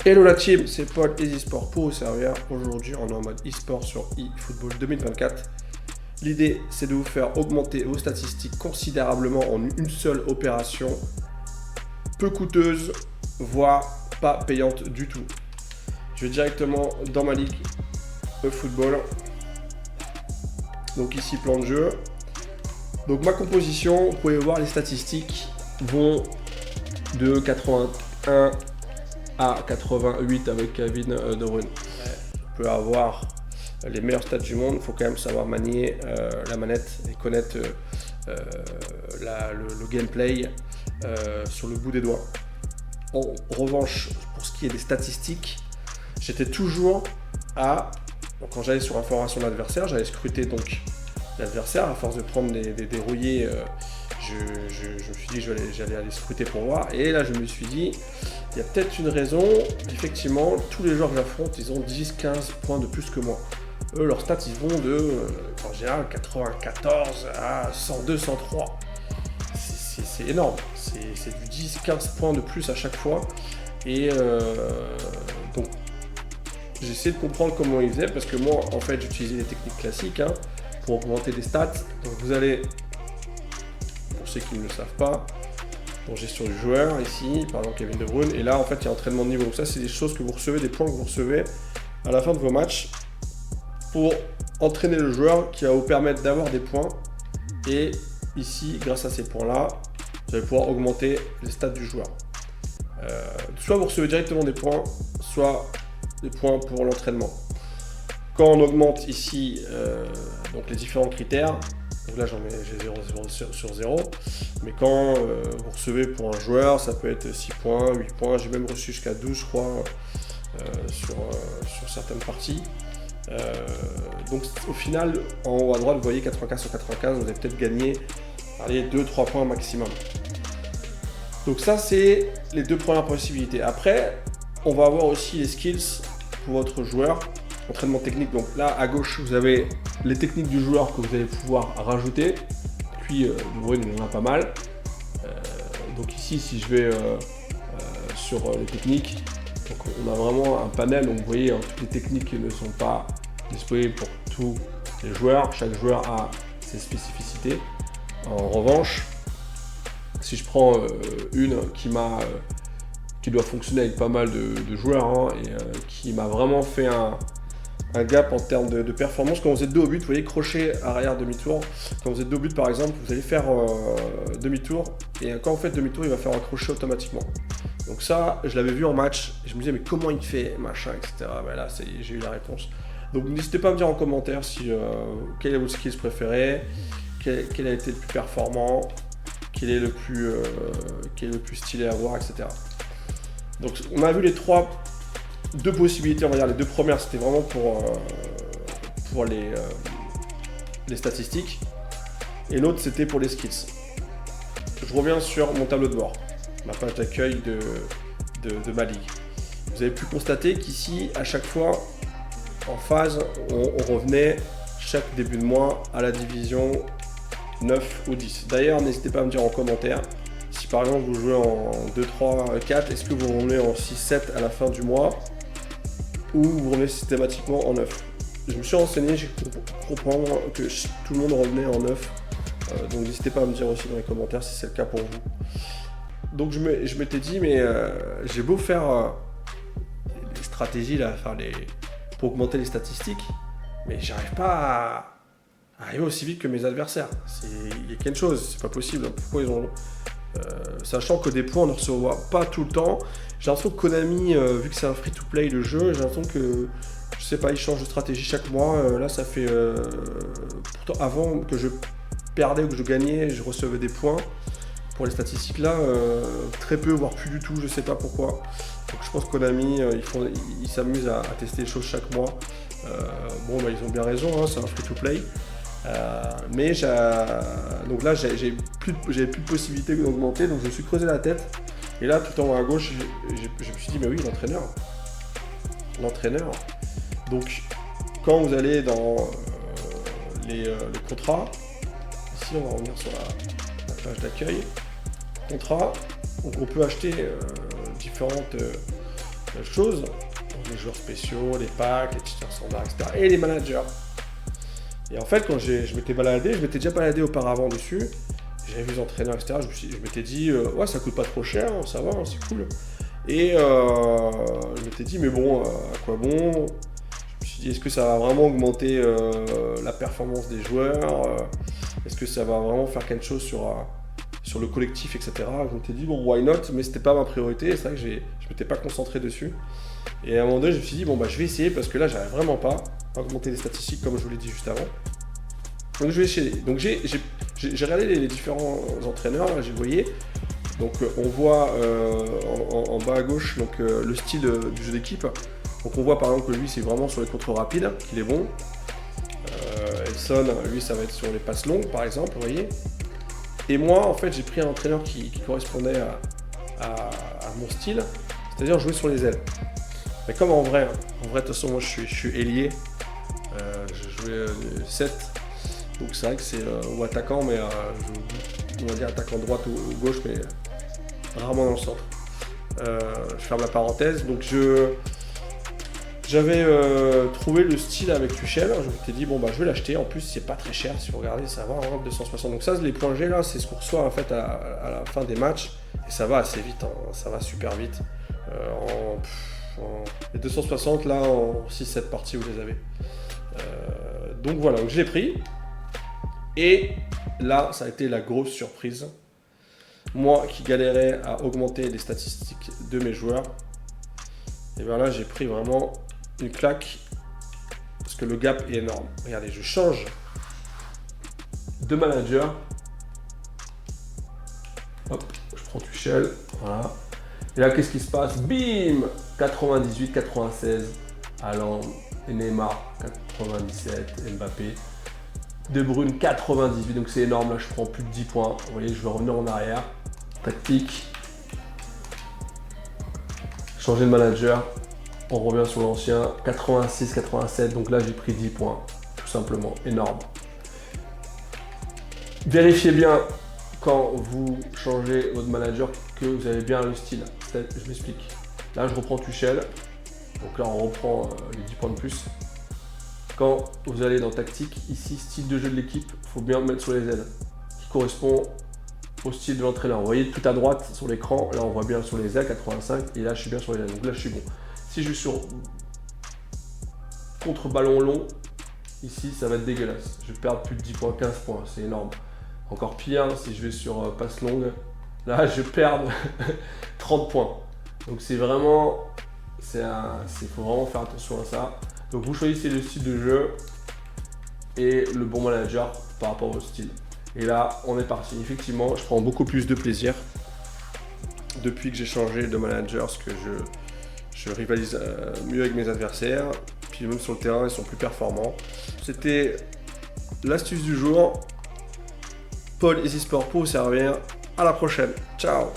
Hello la team, c'est Paul EasySport pour vous servir. Aujourd'hui, on est en mode e-sport sur eFootball 2024. L'idée, c'est de vous faire augmenter vos statistiques considérablement en une seule opération, peu coûteuse, voire pas payante du tout. Je vais directement dans ma ligue eFootball. Donc ici, plan de jeu. Donc ma composition, vous pouvez voir les statistiques vont de 81 à 88 avec Kevin De Bruyne. On peut avoir les meilleurs stats du monde, il faut quand même savoir manier la manette et connaître le gameplay sur le bout des doigts. En revanche, pour ce qui est des statistiques, j'étais toujours à... Donc, quand j'allais sur information de l'adversaire, j'allais scruter donc l'adversaire. À force de prendre des rouillés, je me suis dit que j'allais aller scruter pour voir. Et là, je me suis dit, il y a peut-être une raison. Effectivement, tous les joueurs que j'affronte, ils ont 10-15 points de plus que moi. Eux, leurs stats, ils vont de, en général, 94 à 102, 103. C'est énorme. C'est du 10-15 points de plus à chaque fois. Et donc, j'ai essayé de comprendre comment ils faisaient, parce que moi, en fait, j'utilisais les techniques classiques pour augmenter les stats. Donc, vous allez, pour ceux qui ne le savent pas, dans gestion du joueur, ici, par exemple Kevin De Bruyne, et là, en fait, il y a entraînement de niveau. Donc ça, c'est des choses que vous recevez, des points que vous recevez à la fin de vos matchs pour entraîner le joueur qui va vous permettre d'avoir des points. Et ici, grâce à ces points-là, vous allez pouvoir augmenter les stats du joueur. Soit vous recevez directement des points, soit des points pour l'entraînement. Quand on augmente ici donc les différents critères, donc là j'ai 0 sur 0, mais quand vous recevez pour un joueur, ça peut être 6 points, 8 points, j'ai même reçu jusqu'à 12 je crois sur certaines parties. Donc au final, en haut à droite, vous voyez 95 sur 95, vous avez peut-être gagné 2-3 points maximum. Donc ça, c'est les deux premières possibilités. Après, on va avoir aussi les skills pour votre joueur, entraînement technique. Donc là, à gauche, vous avez les techniques du joueur que vous allez pouvoir rajouter. Puis, De Bruyne, il y en a pas mal. Donc ici, si je vais sur les techniques, donc on a vraiment un panel. Donc vous voyez, toutes les techniques ne sont pas disponibles pour tous les joueurs. Chaque joueur a ses spécificités. En revanche, si je prends une qui doit fonctionner avec pas mal de joueurs et qui m'a vraiment fait un gap en termes de performance. Quand vous êtes dos au but, vous voyez crochet arrière demi-tour. Quand vous êtes dos au but par exemple, vous allez faire demi-tour et quand vous faites demi-tour, il va faire un crochet automatiquement. Donc ça, je l'avais vu en match et je me disais mais comment il fait, machin, etc. Ben là, j'ai eu la réponse. Donc n'hésitez pas à me dire en commentaire quel est votre skill préféré, quel a été le plus performant, quel est le plus stylé à voir, etc. Donc on a vu deux possibilités, on va dire les deux premières c'était vraiment pour les statistiques et l'autre c'était pour les skills. Je reviens sur mon tableau de bord, ma page d'accueil de ma ligue. Vous avez pu constater qu'ici à chaque fois en phase on revenait chaque début de mois à la division 9 ou 10. D'ailleurs, n'hésitez pas à me dire en commentaire si par exemple vous jouez en 2, 3, 4, est-ce que vous revenez en 6, 7 à la fin du mois ou vous revenez systématiquement en 9. Je me suis renseigné, j'ai compris que tout le monde revenait en 9. Donc n'hésitez pas à me dire aussi dans les commentaires si c'est le cas pour vous. Donc je m'étais dit, mais j'ai beau faire les stratégies là, pour augmenter les statistiques, mais j'arrive pas à arriver aussi vite que mes adversaires. Il y a quelque chose, c'est pas possible. Pourquoi ils ont... sachant que des points on ne reçoit pas tout le temps. J'ai l'impression que Konami, vu que c'est un free-to-play le jeu, j'ai l'impression que, je sais pas, ils changent de stratégie chaque mois. Là ça fait... pourtant avant que je perdais ou que je gagnais, je recevais des points. Pour les statistiques là, très peu, voire plus du tout, je sais pas pourquoi. Donc je pense que Konami, ils s'amusent à tester les choses chaque mois. Ils ont bien raison, c'est un free-to-play. Mais donc là j'avais plus de possibilité d'augmenter, donc je me suis creusé la tête et là tout en haut à gauche je me suis dit mais oui, l'entraîneur. Donc quand vous allez dans les contrats, ici on va revenir sur la page d'accueil, contrat, donc on peut acheter différentes choses, les joueurs spéciaux, les packs, les cheaters standards, etc. et les managers. Et en fait, quand je m'étais baladé, je m'étais déjà baladé auparavant dessus, j'avais vu les entraîneurs, etc. Je m'étais dit, ouais, ça coûte pas trop cher, ça va, c'est cool. Et je m'étais dit, mais bon, à quoi bon? Je me suis dit, est-ce que ça va vraiment augmenter la performance des joueurs? Est-ce que ça va vraiment faire quelque chose sur le collectif, etc. Je m'étais dit, bon, why not? Mais c'était pas ma priorité, c'est vrai que je m'étais pas concentré dessus. Et à un moment donné, je me suis dit, bon, bah, je vais essayer parce que là, j'arrive vraiment pas à augmenter les statistiques comme je vous l'ai dit juste avant. Donc, je vais essayer. Donc, j'ai regardé les différents entraîneurs, là, j'ai voyé. Donc, on voit en bas à gauche donc, le style du jeu d'équipe. Donc, on voit par exemple que lui, c'est vraiment sur les contrôles rapides qu'il est bon. Elson, lui, ça va être sur les passes longues, par exemple, vous voyez. Et moi, en fait, j'ai pris un entraîneur qui correspondait à mon style, c'est-à-dire jouer sur les ailes. Mais comme en vrai, de toute façon, moi, je suis ailier. Je jouais 7. Donc, c'est vrai que c'est ou attaquant, mais on va dire attaquant droite ou gauche, mais rarement dans le centre. Je ferme la parenthèse. Donc, j'avais trouvé le style avec Tuchel. Je m'étais dit, bon, bah, je vais l'acheter. En plus, c'est pas très cher. Si vous regardez, ça va, 260. Donc, ça, les points G, là, c'est ce qu'on reçoit en fait à la fin des matchs. Et ça va assez vite. Hein. Ça va super vite. Les 260, là, en 6-7 parties, vous les avez. Donc, voilà. Donc, je l'ai pris. Et là, ça a été la grosse surprise. Moi qui galérais à augmenter les statistiques de mes joueurs, et bien là, j'ai pris vraiment une claque parce que le gap est énorme. Regardez, je change de manager. Hop, je prends Tuchel. Voilà. Et là, qu'est-ce qui se passe? Bim! 98, 96. Haaland, Neymar, 97, Mbappé. De Bruyne 98, donc c'est énorme, là je prends plus de 10 points. Vous voyez, je vais revenir en arrière. Tactique. Changer de manager. On revient sur l'ancien. 86, 87, donc là j'ai pris 10 points. Tout simplement, énorme. Vérifiez bien quand vous changez votre manager que vous avez bien le style. Je m'explique. Là je reprends Tuchel. Donc là on reprend les 10 points de plus. Quand vous allez dans tactique, ici, style de jeu de l'équipe, il faut bien mettre sur les ailes, qui correspond au style de l'entraîneur. Vous voyez tout à droite sur l'écran, là on voit bien sur les ailes, 85, et là je suis bien sur les ailes, donc là je suis bon. Si je suis sur contre ballon long, ici ça va être dégueulasse. Je vais perdre plus de 10 points, 15 points, c'est énorme. Encore pire, si je vais sur passe longue, là je vais perdre 30 points. Donc c'est vraiment, faut vraiment faire attention à ça. Donc vous choisissez le style de jeu et le bon manager par rapport au style. Et là, on est parti. Effectivement, je prends beaucoup plus de plaisir depuis que j'ai changé de manager, parce que je rivalise mieux avec mes adversaires. Puis même sur le terrain, ils sont plus performants. C'était l'astuce du jour. Paul EasySport pour vous servir. À la prochaine. Ciao.